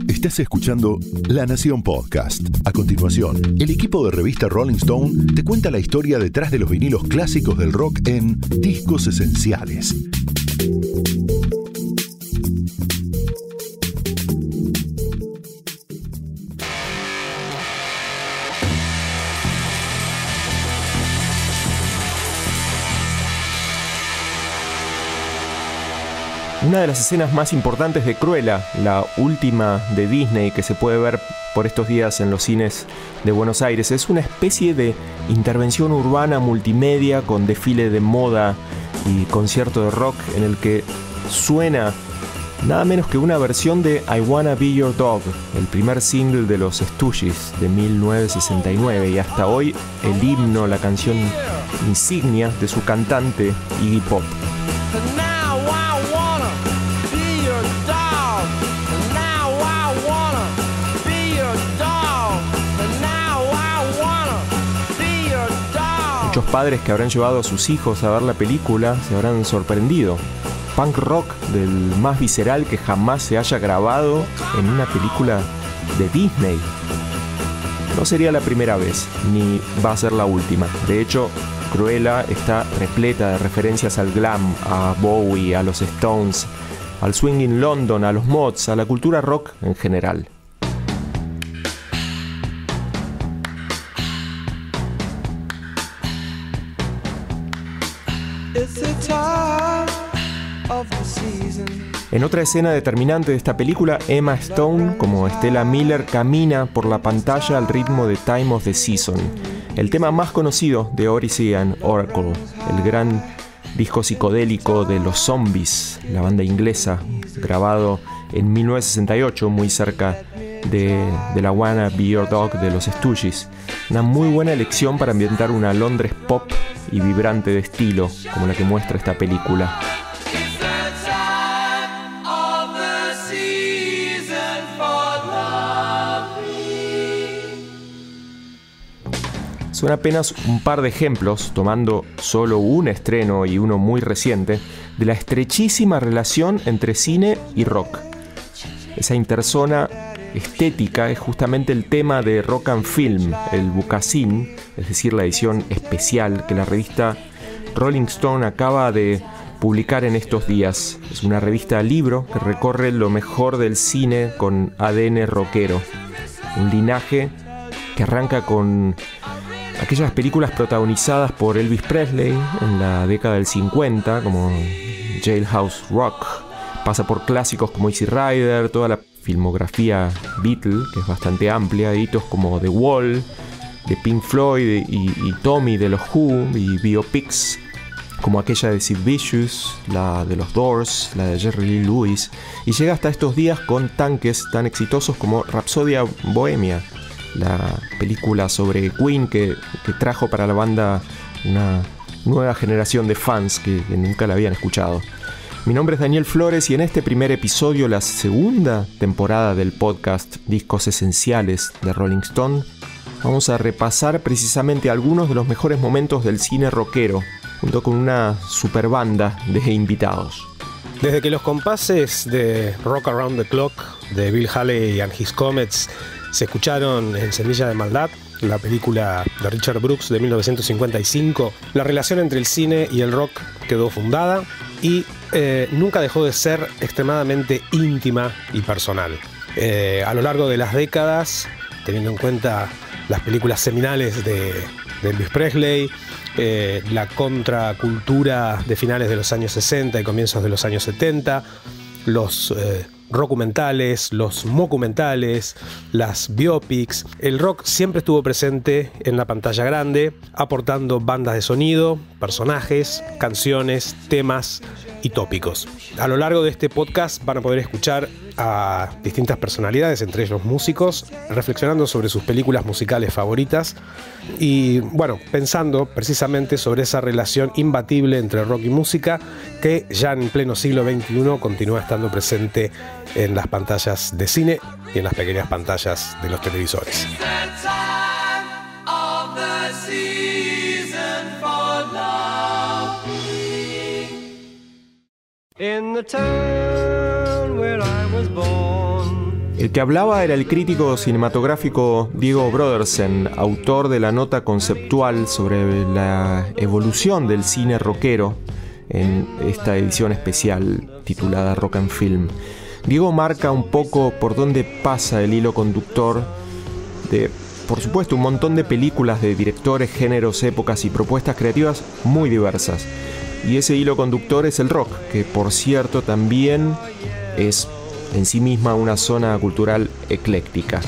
Estás escuchando La Nación Podcast. A continuación, el equipo de revista Rolling Stone te cuenta la historia detrás de los vinilos clásicos del rock en Discos Esenciales. Una de las escenas más importantes de Cruella, la última de Disney que se puede ver por estos días en los cines de Buenos Aires, es una especie de intervención urbana multimedia con desfile de moda y concierto de rock en el que suena nada menos que una versión de I Wanna Be Your Dog, el primer single de los Stooges de 1969 y hasta hoy el himno, la canción insignia de su cantante Iggy Pop. Muchos padres que habrán llevado a sus hijos a ver la película se habrán sorprendido. Punk rock del más visceral que jamás se haya grabado en una película de Disney. No sería la primera vez, ni va a ser la última. De hecho, Cruella está repleta de referencias al glam, a Bowie, a los Stones, al swing in London, a los mods, a la cultura rock en general. En otra escena determinante de esta película, Emma Stone, como Stella Miller, camina por la pantalla al ritmo de Time of the Season, el tema más conocido de Odyssey and Oracle, el gran disco psicodélico de los Zombies, la banda inglesa, grabado en 1968, muy cerca de la Wanna Be Your Dog de los Stooges. Una muy buena elección para ambientar una Londres pop y vibrante de estilo, como la que muestra esta película. Son apenas un par de ejemplos, tomando solo un estreno y uno muy reciente, de la estrechísima relación entre cine y rock. Esa interzona estética es justamente el tema de Rock and Film, el Bucasín, es decir, la edición especial que la revista Rolling Stone acaba de publicar en estos días. Es una revista libro que recorre lo mejor del cine con ADN rockero. Un linaje que arranca con aquellas películas protagonizadas por Elvis Presley en la década del 50, como Jailhouse Rock, pasa por clásicos como Easy Rider, toda la filmografía Beatle, que es bastante amplia, hitos como The Wall, de Pink Floyd y Tommy de los Who, y biopics como aquella de Sid Vicious, la de los Doors, la de Jerry Lee Lewis, y llega hasta estos días con tanques tan exitosos como Rhapsodia Bohemia, la película sobre Queen que trajo para la banda una nueva generación de fans que nunca la habían escuchado. Mi nombre es Daniel Flores y en este primer episodio, la segunda temporada del podcast Discos Esenciales de Rolling Stone, vamos a repasar precisamente algunos de los mejores momentos del cine rockero, junto con una super banda de invitados. Desde que los compases de Rock Around the Clock de Bill Haley and His Comets se escucharon en Semilla de Maldad, la película de Richard Brooks de 1955, la relación entre el cine y el rock quedó fundada y nunca dejó de ser extremadamente íntima y personal. A lo largo de las décadas, teniendo en cuenta las películas seminales de Elvis Presley, la contracultura de finales de los años 60 y comienzos de los años 70, los rockumentales, los mocumentales, las biopics. El rock siempre estuvo presente en la pantalla grande, aportando bandas de sonido, personajes, canciones, temas y tópicos. A lo largo de este podcast van a poder escuchar a distintas personalidades, entre ellos músicos, reflexionando sobre sus películas musicales favoritas y, bueno, pensando precisamente sobre esa relación imbatible entre rock y música que ya en pleno siglo XXI continúa estando presente en las pantallas de cine y en las pequeñas pantallas de los televisores. In the town where I was born, El que hablaba era el crítico cinematográfico Diego Brodersen, autor de la nota conceptual sobre la evolución del cine rockero en esta edición especial titulada Rock and Film. Diego marca un poco por dónde pasa el hilo conductor de, por supuesto, un montón de películas de directores, géneros, épocas y propuestas creativas muy diversas. Y ese hilo conductor es el rock, que por cierto también es en sí misma una zona cultural ecléctica.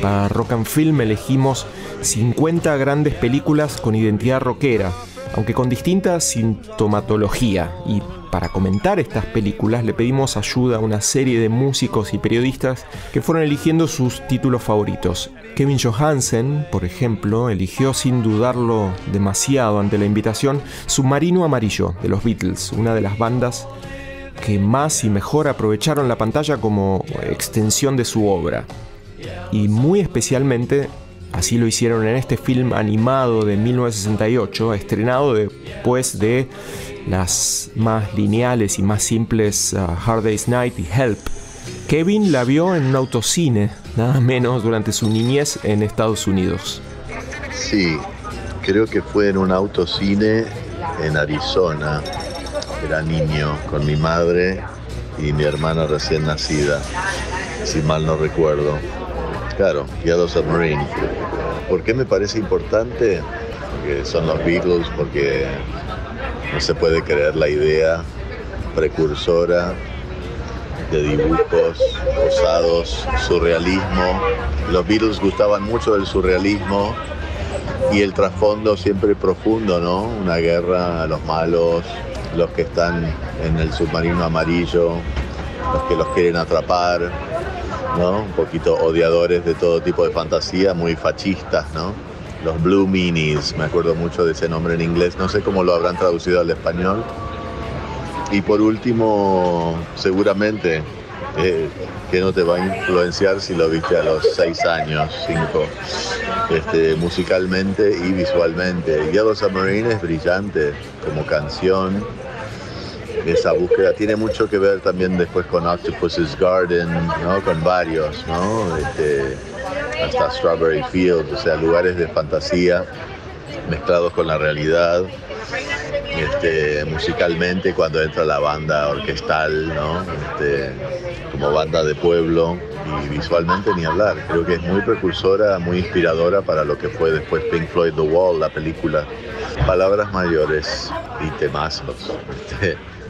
Para Rock and Film elegimos 50 grandes películas con identidad rockera, aunque con distinta sintomatología, y para comentar estas películas le pedimos ayuda a una serie de músicos y periodistas que fueron eligiendo sus títulos favoritos. Kevin Johansen, por ejemplo, eligió sin dudarlo demasiado ante la invitación Submarino Amarillo de los Beatles, una de las bandas que más y mejor aprovecharon la pantalla como extensión de su obra. Y muy especialmente así lo hicieron en este film animado de 1968, estrenado después de las más lineales y más simples Hard Day's Night y Help. Kevin la vio en un autocine, nada menos, durante su niñez en Estados Unidos. Sí, creo que fue en un autocine en Arizona. Era niño, con mi madre y mi hermana recién nacida, si mal no recuerdo. Claro, Yellow Submarine. ¿Por qué me parece importante? Porque son los Beatles, porque no se puede creer la idea precursora de dibujos osados, surrealismo. Los Beatles gustaban mucho del surrealismo y el trasfondo siempre profundo, ¿no? Una guerra a los malos, los que están en el submarino amarillo, los que los quieren atrapar, ¿no? Un poquito odiadores de todo tipo de fantasía, muy fascistas, ¿no? Los Blue Meanies, me acuerdo mucho de ese nombre en inglés, no sé cómo lo habrán traducido al español. Y por último, seguramente, que no te va a influenciar si lo viste a los 6 años, 5, musicalmente y visualmente. Yellow Submarine es brillante como canción. Esa búsqueda tiene mucho que ver también después con Octopus's Garden, ¿no? Con varios, ¿no? Hasta Strawberry Fields, o sea, lugares de fantasía mezclados con la realidad. Musicalmente, cuando entra la banda orquestal, ¿no? Como banda de pueblo, y visualmente ni hablar. Creo que es muy precursora, muy inspiradora para lo que fue después Pink Floyd The Wall, la película. Palabras mayores y temazos.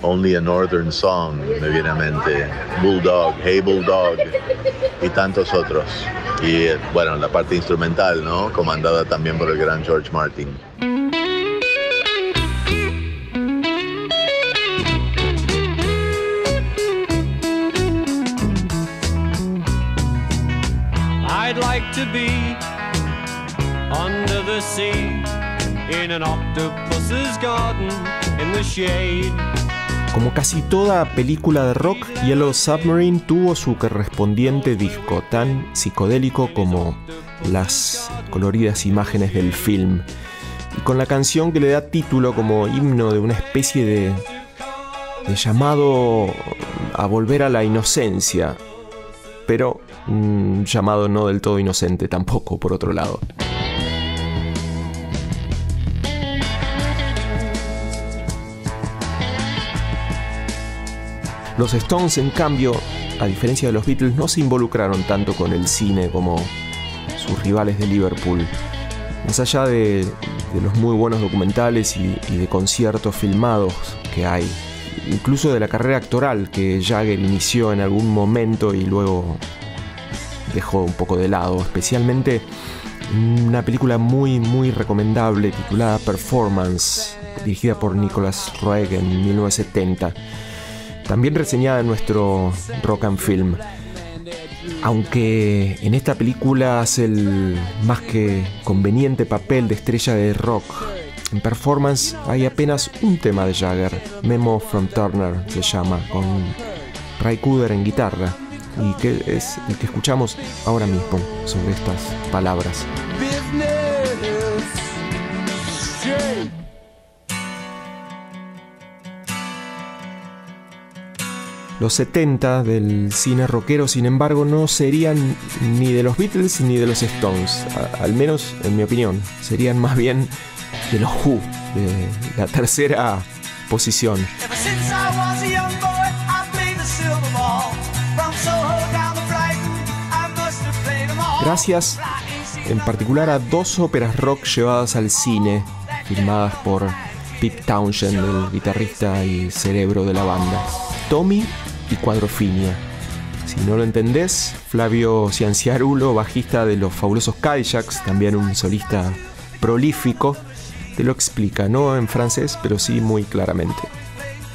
Only a Northern Song me viene a mente, Bulldog, Hey Bulldog y tantos otros. Y bueno, la parte instrumental, ¿no? Comandada también por el gran George Martin. I'd like to be under the sea in an octopus's garden in the shade. Como casi toda película de rock, Yellow Submarine tuvo su correspondiente disco, tan psicodélico como las coloridas imágenes del film, y con la canción que le da título como himno de una especie de llamado a volver a la inocencia, pero un llamado no del todo inocente tampoco, por otro lado. Los Stones, en cambio, a diferencia de los Beatles, no se involucraron tanto con el cine como sus rivales de Liverpool. Más allá de los muy buenos documentales y de conciertos filmados que hay, incluso de la carrera actoral que Jagger inició en algún momento y luego dejó un poco de lado, especialmente una película muy muy recomendable titulada Performance, dirigida por Nicholas Roeg en 1970. También reseñada en nuestro Rock and Film. Aunque en esta película hace el más que conveniente papel de estrella de rock, en Performance hay apenas un tema de Jagger, Memo from Turner se llama, con Ray Cooder en guitarra. y que es el que escuchamos ahora mismo sobre estas palabras. Los 70 del cine rockero, sin embargo, no serían ni de los Beatles ni de los Stones, al menos en mi opinión. Serían más bien de los Who, de la tercera posición. Gracias en particular a dos óperas rock llevadas al cine, filmadas por Pete Townshend, el guitarrista y cerebro de la banda. Tommy y Quadrophenia. Si no lo entendés, Flavio Cianciarulo, bajista de los fabulosos Cadillacs, también un solista prolífico, te lo explica, no en francés, pero sí muy claramente.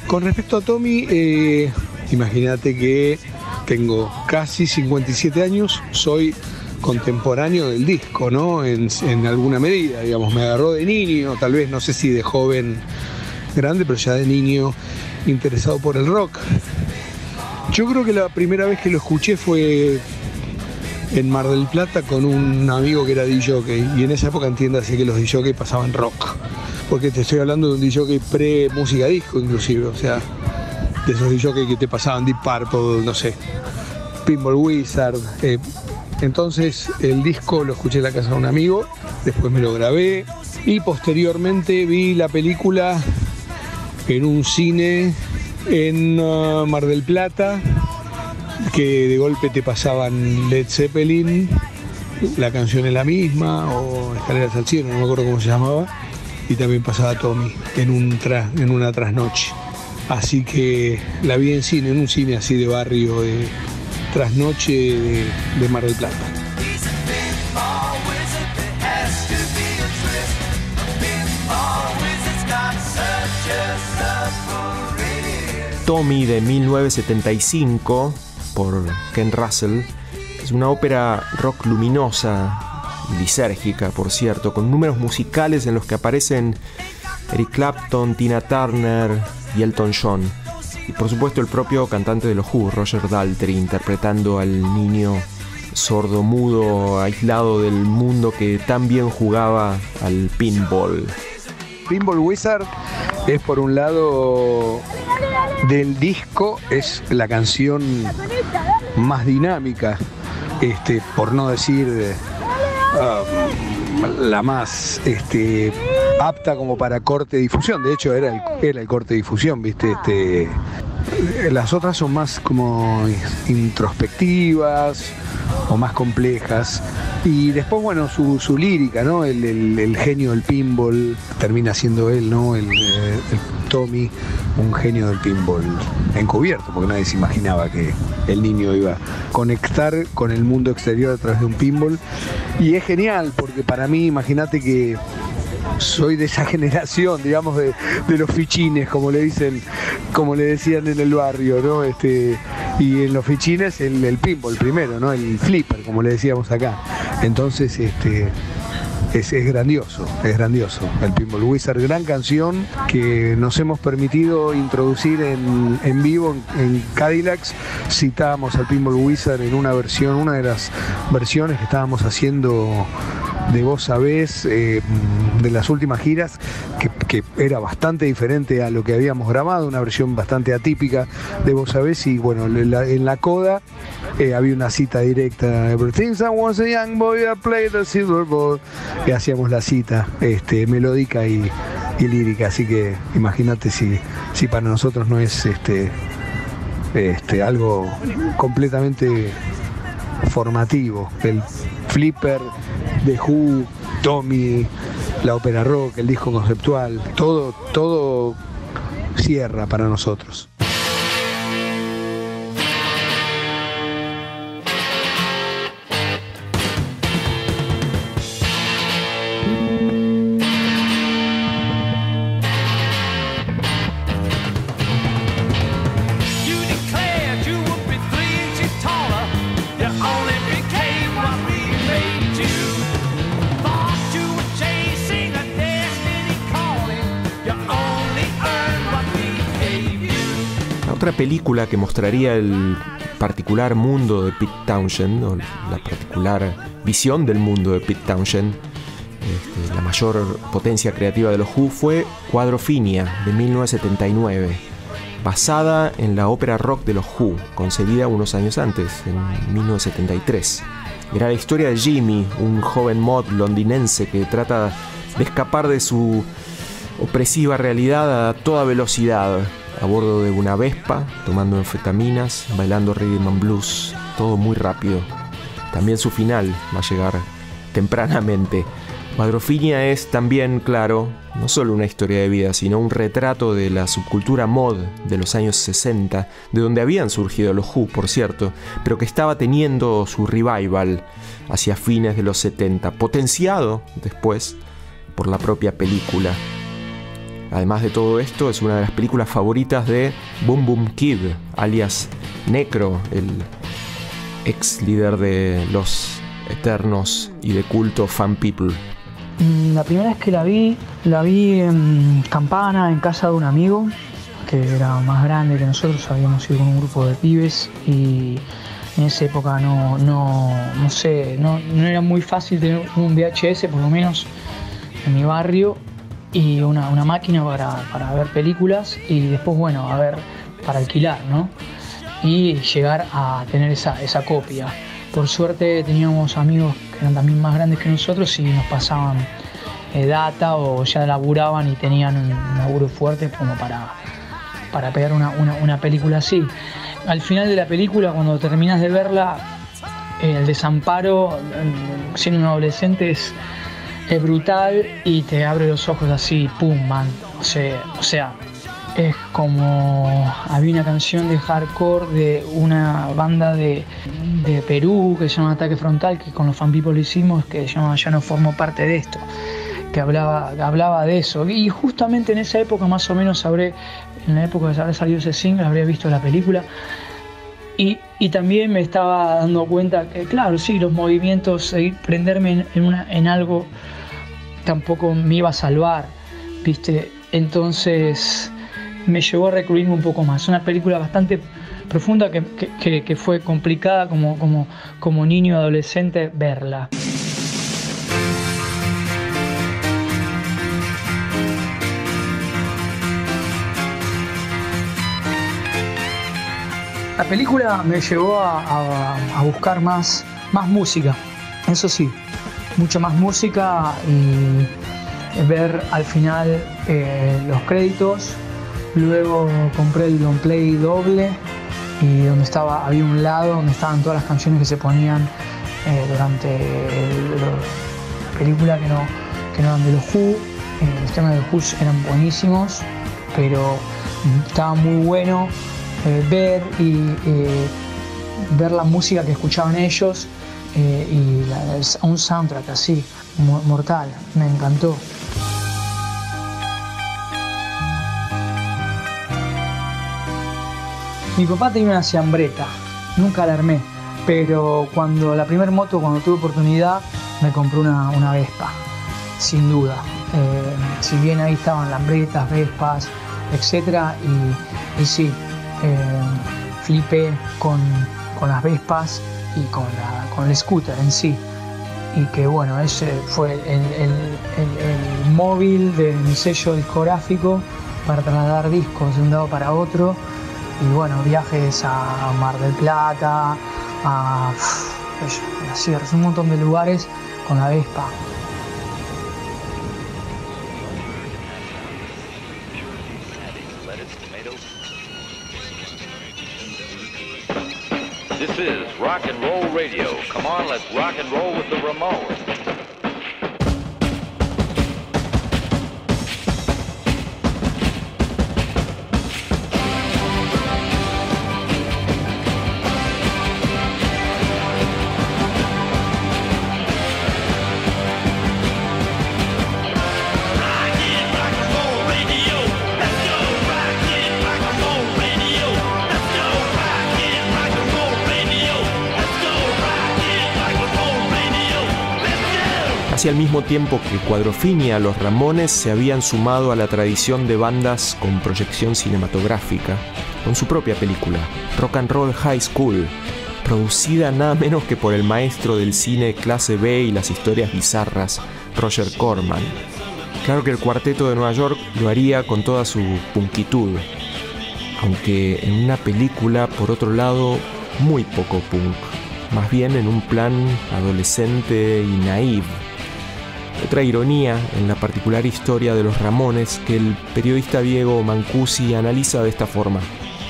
Con respecto a Tommy, imagínate que tengo casi 57 años, soy contemporáneo del disco, ¿no? En alguna medida, digamos, me agarró de niño, tal vez, no sé si de joven grande, pero ya de niño interesado por el rock. Yo creo que la primera vez que lo escuché fue en Mar del Plata con un amigo que era DJ, y en esa época entiéndase que los DJ pasaban rock, porque te estoy hablando de un DJ pre-música disco inclusive, o sea, de esos DJ que te pasaban Deep Purple, no sé, Pinball Wizard. Entonces el disco lo escuché en la casa de un amigo, después me lo grabé y posteriormente vi la película en un cine en Mar del Plata, que de golpe te pasaban Led Zeppelin, la canción es la misma, o Escaleras al Cielo, no me acuerdo cómo se llamaba, y también pasaba Tommy en una trasnoche. Así que la vi en cine, en un cine así de barrio, de trasnoche de Mar del Plata. Tommy, de 1975, por Ken Russell, es una ópera rock luminosa, lisérgica, por cierto, con números musicales en los que aparecen Eric Clapton, Tina Turner y Elton John. Y por supuesto el propio cantante de los Who, Roger Daltrey, interpretando al niño sordo-mudo, aislado del mundo, que tan bien jugaba al pinball. Pinball Wizard es, por un lado del disco, es la canción más dinámica, por no decir la más apta como para corte de difusión. De hecho era el corte de difusión, ¿viste? Las otras son más como introspectivas o más complejas. Y después, bueno, su lírica, ¿no? El genio del pinball termina siendo él, ¿no? El Tommy, un genio del pinball encubierto, porque nadie se imaginaba que el niño iba a conectar con el mundo exterior a través de un pinball. Y es genial, porque para mí, imagínate que soy de esa generación, digamos, de los fichines, como le decían en el barrio, ¿no? Y en los fichines el pinball primero, ¿no? El flipper, como le decíamos acá. Entonces, es grandioso el Pinball Wizard, gran canción que nos hemos permitido introducir en vivo en Cadillacs. Citábamos al Pinball Wizard en una de las versiones que estábamos haciendo de Vos Sabés, de las últimas giras, que era bastante diferente a lo que habíamos grabado, una versión bastante atípica de Vos Sabés. Y bueno, en la coda había una cita directa: Ever since I was a young boy I played the silver ball, y hacíamos la cita melódica y lírica. Así que imagínate si para nosotros no es algo completamente formativo. El flipper de Who, Tommy, la ópera rock, el disco conceptual, todo cierra para nosotros. Otra película que mostraría el particular mundo de Pete Townshend, o la particular visión del mundo de Pete Townshend, la mayor potencia creativa de los Who, fue Quadrophenia, de 1979, basada en la ópera rock de los Who, concebida unos años antes, en 1973. Era la historia de Jimmy, un joven mod londinense que trata de escapar de su opresiva realidad a toda velocidad, a bordo de una Vespa, tomando anfetaminas, bailando rhythm and blues, todo muy rápido. También su final va a llegar tempranamente. Quadrophenia es también, claro, no solo una historia de vida, sino un retrato de la subcultura mod de los años 60, de donde habían surgido los Who, por cierto, pero que estaba teniendo su revival hacia fines de los 70, potenciado después por la propia película. Además de todo esto, es una de las películas favoritas de Boom Boom Kid, alias Necro, el ex líder de los eternos y de culto Fan People. La primera vez que la vi en Campana, en casa de un amigo que era más grande que nosotros. Habíamos ido con un grupo de pibes y en esa época no era muy fácil tener un VHS, por lo menos en mi barrio, y una máquina para ver películas y después, bueno, a ver, para alquilar, ¿no? Y llegar a tener esa copia. Por suerte teníamos amigos que eran también más grandes que nosotros y nos pasaban data, o ya laburaban y tenían un laburo fuerte como para pegar una película así. Al final de la película, cuando terminas de verla, el desamparo siendo un adolescente es brutal y te abre los ojos así, pum, man. O sea, es como había una canción de hardcore de una banda de Perú que se llama Ataque Frontal, que con los Fan People lo hicimos, que se llama Ya no formo parte de esto, que hablaba de eso. Y justamente en esa época, más o menos, en la época de haber salido ese single, habría visto la película. Y también me estaba dando cuenta que, claro, sí, los movimientos, prenderme en algo tampoco me iba a salvar, ¿viste? Entonces me llevó a recluirme un poco más. Una película bastante profunda que fue complicada como niño y adolescente verla. La película me llevó a buscar más música, eso sí, mucha más música, y ver al final los créditos. Luego compré el long play doble, y había un lado donde estaban todas las canciones que se ponían durante la película que no eran de los Who. Los temas de los Who eran buenísimos, pero estaba muy bueno ver la música que escuchaban ellos, y un soundtrack así, mortal. Me encantó. Mi papá tenía una Siambretta, nunca la armé, pero la primera moto, cuando tuve oportunidad, me compré una Vespa, sin duda. Si bien ahí estaban Lambretas, Vespas, etc. Y sí, flipé con las Vespas y con el scooter en sí. Y que bueno, ese fue el móvil de mi sello discográfico para trasladar discos de un lado para otro. Y bueno, viajes a Mar del Plata, a un montón de lugares con la Vespa. This is Rock and Roll Radio. Come on, let's rock and roll with the Ramones. Casi al mismo tiempo que Quadrophenia, los Ramones se habían sumado a la tradición de bandas con proyección cinematográfica. con su propia película, Rock and Roll High School, producida nada menos que por el maestro del cine clase B y las historias bizarras, Roger Corman. Claro que el Cuarteto de Nueva York lo haría con toda su punkitud, aunque en una película, por otro lado, muy poco punk, más bien en un plan adolescente y naive. Otra ironía en la particular historia de los Ramones que el periodista Diego Mancusi analiza de esta forma.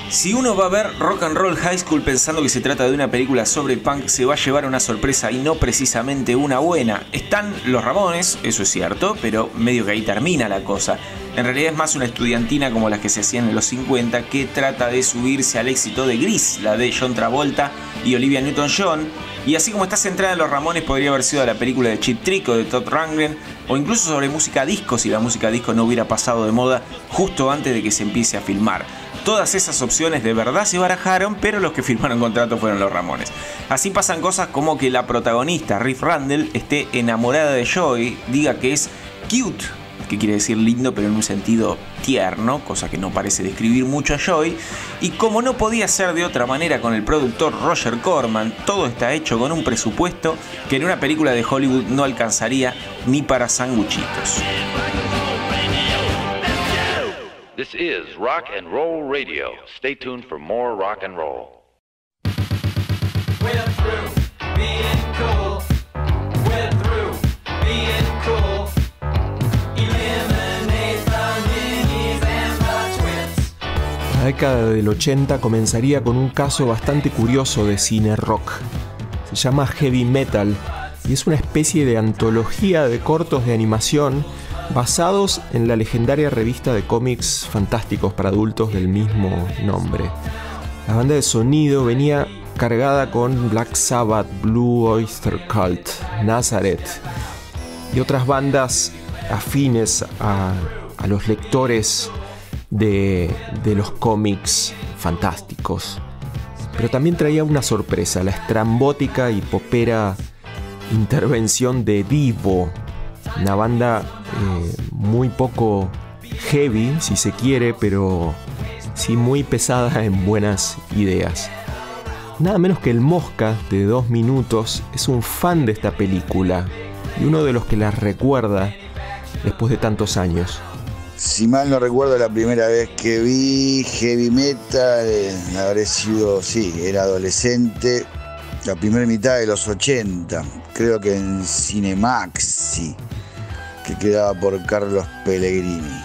Si uno va a ver Rock and Roll High School pensando que se trata de una película sobre punk, se va a llevar una sorpresa y no precisamente una buena. Están los Ramones, eso es cierto, pero medio que ahí termina la cosa. En realidad es más una estudiantina como las que se hacían en los 50 que trata de subirse al éxito de Grease, la de John Travolta y Olivia Newton-John. Y así como está centrada en los Ramones, podría haber sido la película de Cheap Trick o de Todd Rundgren, o incluso sobre música disco si la música disco no hubiera pasado de moda justo antes de que se empiece a filmar. Todas esas opciones de verdad se barajaron, pero los que firmaron contrato fueron los Ramones. Así pasan cosas como que la protagonista, Riff Randall, esté enamorada de Joey, diga que es cute, que quiere decir lindo pero en un sentido tierno, cosa que no parece describir mucho a Joey, y como no podía ser de otra manera con el productor Roger Corman, todo está hecho con un presupuesto que en una película de Hollywood no alcanzaría ni para sanguchitos. This is Rock and Roll Radio. Stay tuned for more rock and roll. We're through being cool. We're through being cool. Eliminate the minis and the twits. La década del 80 comenzaría con un caso bastante curioso de cine rock. Se llama Heavy Metal y es una especie de antología de cortos de animación basados en la legendaria revista de cómics fantásticos para adultos del mismo nombre. La banda de sonido venía cargada con Black Sabbath, Blue Oyster Cult, Nazareth y otras bandas afines a los lectores de los cómics fantásticos. Pero también traía una sorpresa, la estrambótica y popera intervención de Divo, una banda muy poco heavy, si se quiere, pero sí muy pesada en buenas ideas. Nada menos que el Mosca, de 2 minutos, es un fan de esta película y uno de los que la recuerda después de tantos años. Si mal no recuerdo, la primera vez que vi Heavy Metal habré sido, sí, era adolescente, la primera mitad de los 80, creo que en Cinemaxi, que quedaba por Carlos Pellegrini.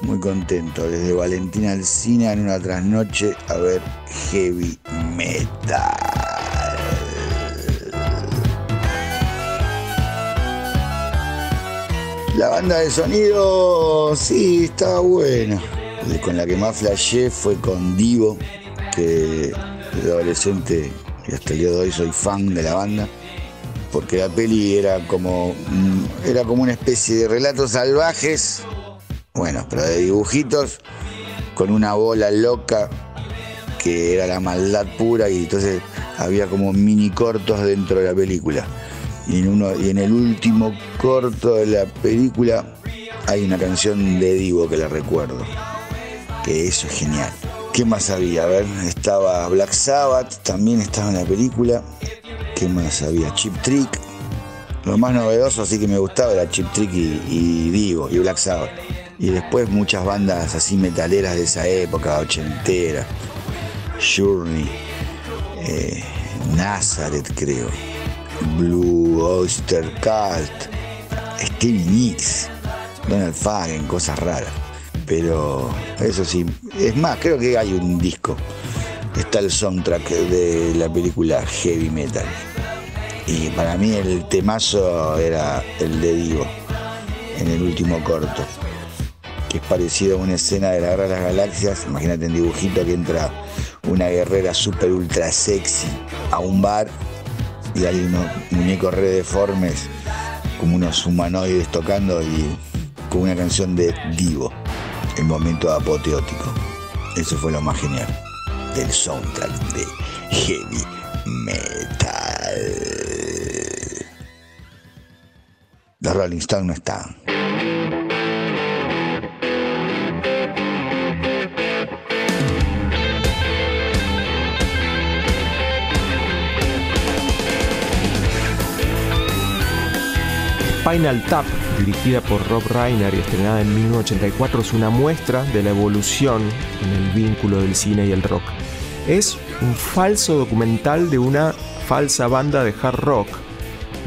Muy contento, desde Valentina Alsina en una trasnoche a ver Heavy Metal. La banda de sonido, sí, estaba buena. Con la que más flashé fue con Divo, que desde adolescente y hasta el día de hoy soy fan de la banda, porque la peli era como una especie de relatos salvajes, bueno, pero de dibujitos, con una bola loca que era la maldad pura, y entonces había como mini cortos dentro de la película. Y en el último corto de la película hay una canción de Divo que la recuerdo, que eso es genial. ¿Qué más había? A ver, estaba Black Sabbath, también estaba en la película. ¿Qué más había? Cheap Trick. Lo más novedoso, así que me gustaba, era Cheap Trick y Divo y Black Sabbath. Y después muchas bandas así metaleras de esa época, ochentera. Journey, Nazareth, creo. Blue Oyster Cult, Stevie Nicks, Donald Fagen, cosas raras. Pero eso sí, es más, creo que hay un disco. Está el soundtrack de la película Heavy Metal. Y para mí el temazo era el de Divo, en el último corto, que es parecido a una escena de la Guerra de las Galaxias. Imagínate en dibujito que entra una guerrera super ultra sexy a un bar y hay unos muñecos re deformes, como unos humanoides tocando, y con una canción de Divo, el momento apoteótico. Eso fue lo más genial del soundtrack de Heavy Metal. Los Rolling Stones no estaban. Spinal Tap, dirigida por Rob Reiner y estrenada en 1984, es una muestra de la evolución en el vínculo del cine y el rock. Es un falso documental de una falsa banda de hard rock,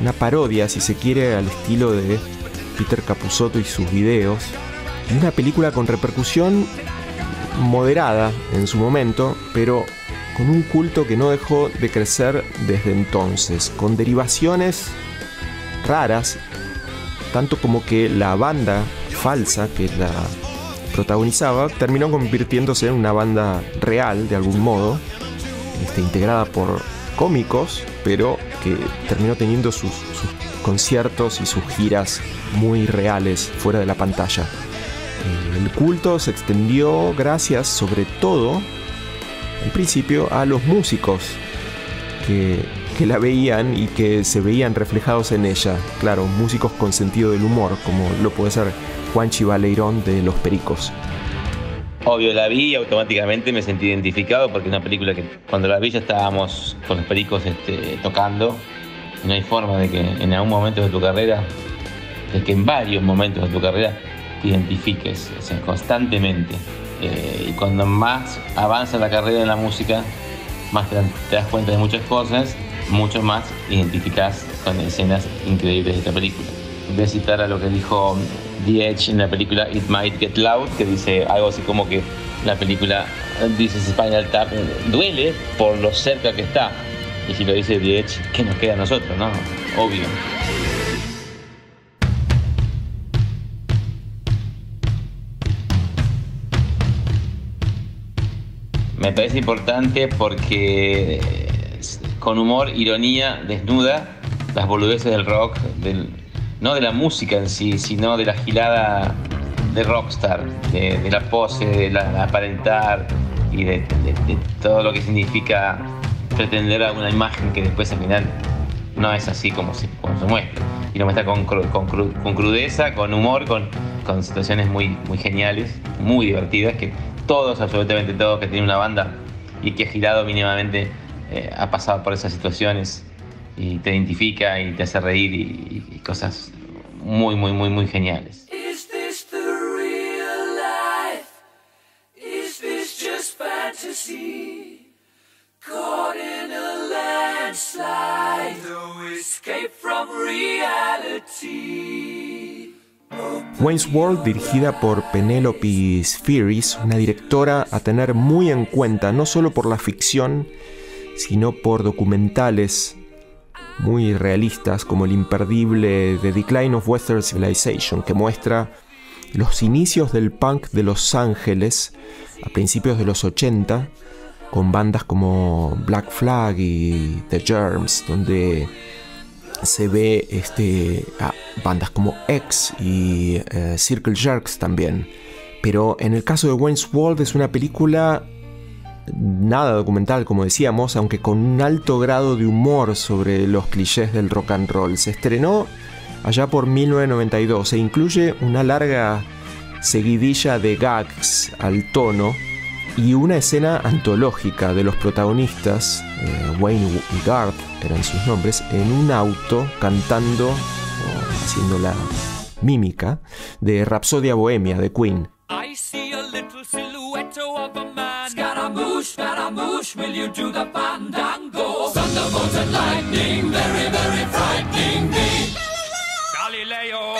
una parodia, si se quiere, al estilo de Peter Capusotto y sus videos, y una película con repercusión moderada en su momento, pero con un culto que no dejó de crecer desde entonces, con derivaciones raras, tanto como que la banda falsa que la protagonizaba terminó convirtiéndose en una banda real de algún modo, integrada por cómicos, pero que terminó teniendo sus conciertos y sus giras muy reales fuera de la pantalla. El culto se extendió gracias sobre todo, en principio, a los músicos que la veían y que se veían reflejados en ella. Claro, músicos con sentido del humor, como lo puede ser Juanchi Baleirón de Los Pericos. Obvio, la vi y automáticamente me sentí identificado porque es una película que cuando la vi ya estábamos con Los Pericos tocando. Y no hay forma de que en algún momento de tu carrera, de que en varios momentos de tu carrera te identifiques, o sea, constantemente. Y cuando más avanza la carrera en la música, más te das cuenta de muchas cosas, mucho más identificás con escenas increíbles de esta película. Voy a citar a lo que dijo The Edge en la película It Might Get Loud, que dice algo así como que la película dice Spinal Tap duele por lo cerca que está. Y si lo dice The Edge, ¿qué nos queda a nosotros, no? Obvio. Me parece importante porque con humor, ironía, desnuda las boludeces del rock, no de la música en sí, sino de la gilada de rockstar, de la pose, de la aparentar y de todo lo que significa pretender a una imagen que después al final no es así como se muestra. Y lo muestra con crudeza, con humor, con situaciones muy, muy geniales, muy divertidas, que todos, absolutamente todos, que tienen una banda y que ha girado mínimamente ha pasado por esas situaciones y te identifica y te hace reír y cosas muy, muy, muy, muy geniales. Is this the real life? Is this just fantasy? Caught in a landslide, no escape from reality. Wayne's World, dirigida por Penelope Spheeris, una directora a tener muy en cuenta, no solo por la ficción, sino por documentales muy realistas, como el imperdible The Decline of Western Civilization, que muestra los inicios del punk de Los Ángeles a principios de los 80, con bandas como Black Flag y The Germs, donde se ve bandas como X y Circle Jerks también. Pero en el caso de Wayne's World es una película nada documental, como decíamos, aunque con un alto grado de humor sobre los clichés del rock and roll. Se estrenó allá por 1992 e incluye una larga seguidilla de gags al tono y una escena antológica de los protagonistas, Wayne y Garth eran sus nombres, en un auto cantando o haciendo la mímica de Rapsodia Bohemia de Queen. I see a little silhouette of a man. Scaramouche, Scaramouche, will you do the fandango? Thunderbolt and lightning, very, very frightening me. Galileo,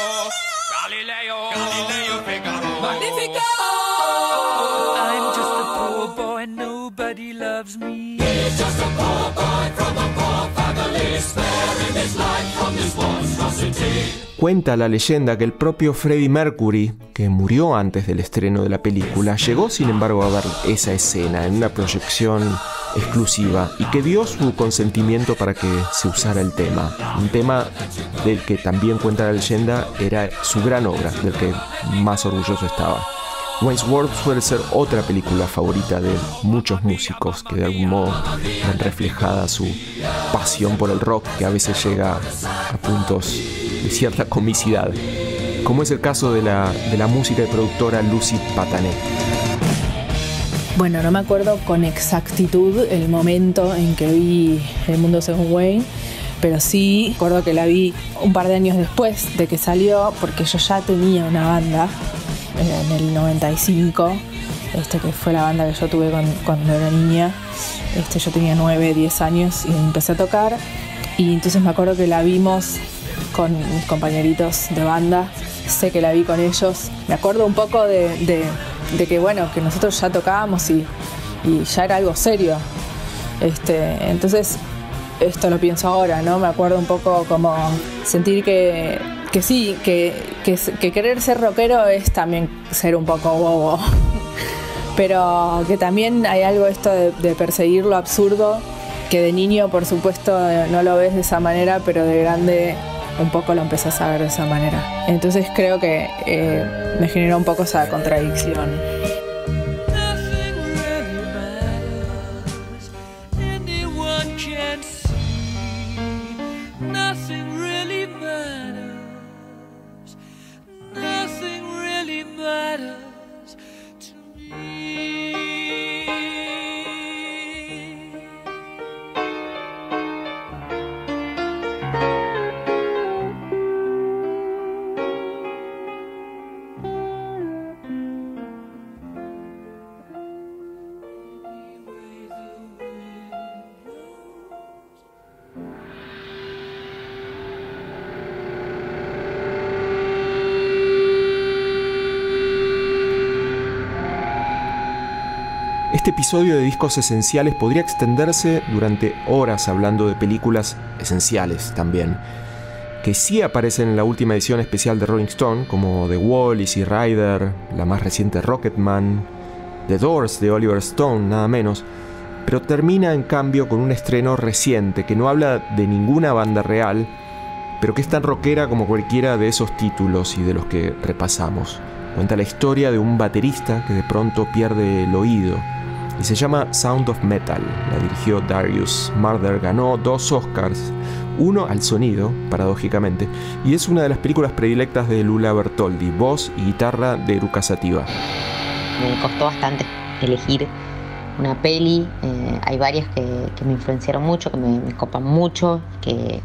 Galileo, Galileo Figaro. Magnifico! I'm just a poor boy, nobody loves me. He's just a poor boy from a poor family, sparing his life from this monstrosity. Cuenta la leyenda que el propio Freddie Mercury, que murió antes del estreno de la película, llegó sin embargo a ver esa escena en una proyección exclusiva y que dio su consentimiento para que se usara el tema. Un tema del que también cuenta la leyenda era su gran obra, del que más orgulloso estaba. Wayne's World suele ser otra película favorita de muchos músicos que de algún modo ven reflejada su pasión por el rock, que a veces llega a puntos de cierta comicidad, como es el caso de la música y productora Lucy Patané. Bueno, no me acuerdo con exactitud el momento en que vi El mundo según Wayne, pero sí recuerdo que la vi un par de años después de que salió, porque yo ya tenía una banda en el 95, que fue la banda que yo tuve cuando era niña. Yo tenía 9, 10 años y empecé a tocar, y entonces me acuerdo que la vimos con mis compañeritos de banda. Sé que la vi con ellos. Me acuerdo un poco de que bueno, que nosotros ya tocábamos y ya era algo serio. Entonces, esto lo pienso ahora, ¿no? Me acuerdo un poco como sentir que sí, que querer ser rockero es también ser un poco bobo. Pero que también hay algo esto de perseguir lo absurdo, que de niño, por supuesto, no lo ves de esa manera, pero de grande un poco lo empezás a ver de esa manera. Entonces creo que me generó un poco esa contradicción. Este episodio de Discos Esenciales podría extenderse durante horas hablando de películas esenciales también, que sí aparecen en la última edición especial de Rolling Stone, como The Wall, Easy Rider, la más reciente Rocketman, The Doors de Oliver Stone, nada menos, pero termina en cambio con un estreno reciente que no habla de ninguna banda real, pero que es tan rockera como cualquiera de esos títulos y de los que repasamos. Cuenta la historia de un baterista que de pronto pierde el oído, y se llama Sound of Metal. La dirigió Darius Marder, ganó 2 Oscars, uno al sonido, paradójicamente, y es una de las películas predilectas de Lula Bertoldi, voz y guitarra de Eruca Sativa. Me costó bastante elegir una peli, hay varias que me influenciaron mucho, que me copan mucho, que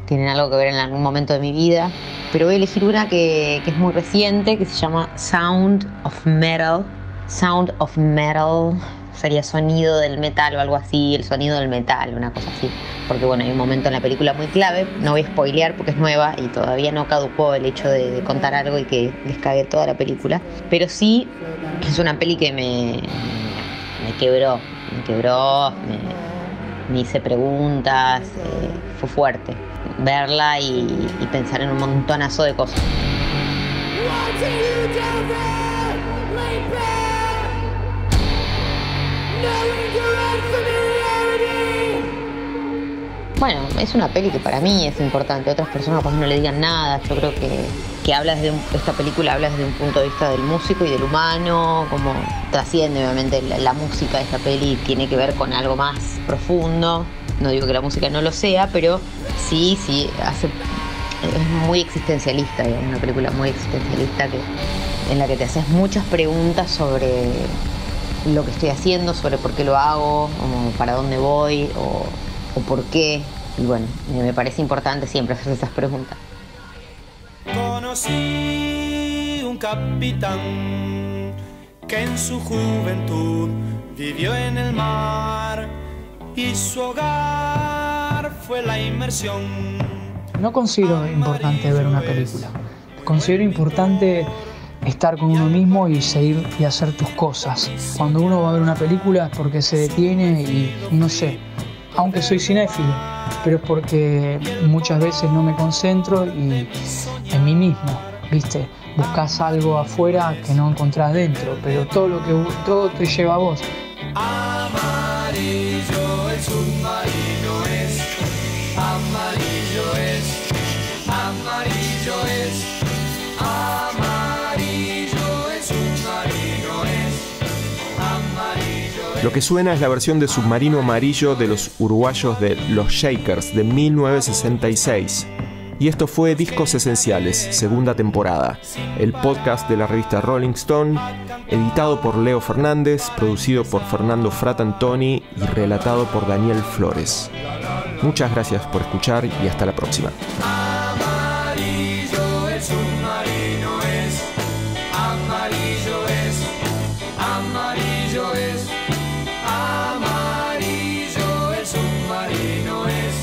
tienen algo que ver en algún momento de mi vida, pero voy a elegir una que es muy reciente, que se llama Sound of Metal. Sound of Metal sería sonido del metal o algo así, el sonido del metal, una cosa así. Porque bueno, hay un momento en la película muy clave, no voy a spoilear porque es nueva y todavía no caducó el hecho de contar algo y que les cague toda la película. Pero sí, es una peli que me quebró, me hice preguntas, fue fuerte verla y pensar en un montonazo de cosas. Bueno, es una peli que para mí es importante. Otras personas pues no le digan nada. Yo creo que habla esta película habla desde un punto de vista del músico y del humano, como trasciende obviamente la música de esta peli, tiene que ver con algo más profundo. No digo que la música no lo sea, pero sí es muy existencialista, digamos, una película muy existencialista en la que te haces muchas preguntas sobre lo que estoy haciendo, sobre por qué lo hago, o para dónde voy, o por qué. Y bueno, me parece importante siempre hacer esas preguntas. Conocí un capitán que en su juventud vivió en el mar y su hogar fue la inmersión. No considero importante ver una película. Considero importante estar con uno mismo y seguir y hacer tus cosas. Cuando uno va a ver una película es porque se detiene y no sé, aunque soy cinéfilo, pero es porque muchas veces no me concentro y en mí mismo, ¿viste? Buscas algo afuera que no encontrás dentro, pero todo te lleva a vos. Amarillo el submarino es, amarillo es, amarillo es, amarillo el submarino es, amarillo es. Lo que suena es la versión de Submarino Amarillo de los uruguayos de Los Shakers de 1966. Y esto fue Discos Esenciales, segunda temporada, el podcast de la revista Rolling Stone, editado por Leo Fernández, producido por Fernando Fratantoni y relatado por Daniel Flores. Muchas gracias por escuchar y hasta la próxima. Amarillo el submarino es, amarillo es, amarillo es, amarillo el submarino es,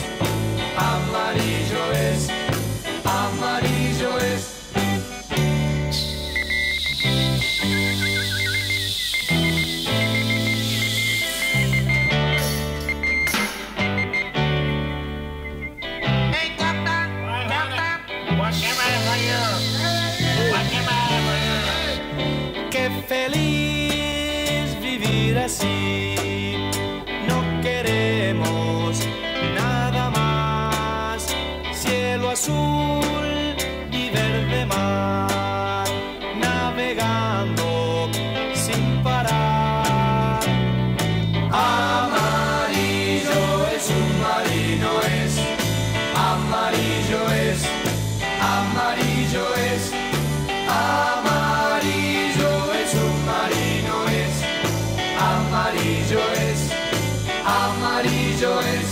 amarillo es, amarillo es. Qué feliz vivir así, no queremos nada más, cielo azul y verde mar, navegando sin parar. Amarillo el submarino es, amarillo es, amarillo es, amarillo el submarino es, amarillo es, amarillo es,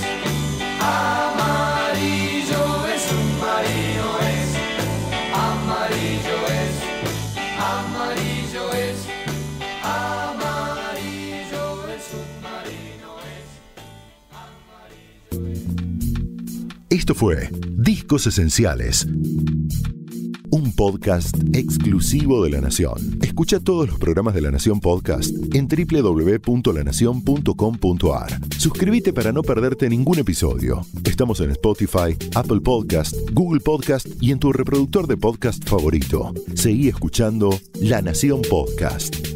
amarillo el submarino es, amarillo es, amarillo es, amarillo el submarino es. Esto fue Discos Esenciales, un podcast exclusivo de La Nación. Escucha todos los programas de La Nación Podcast en www.lanacion.com.ar. Suscríbete para no perderte ningún episodio. Estamos en Spotify, Apple Podcast, Google Podcast y en tu reproductor de podcast favorito. Seguí escuchando La Nación Podcast.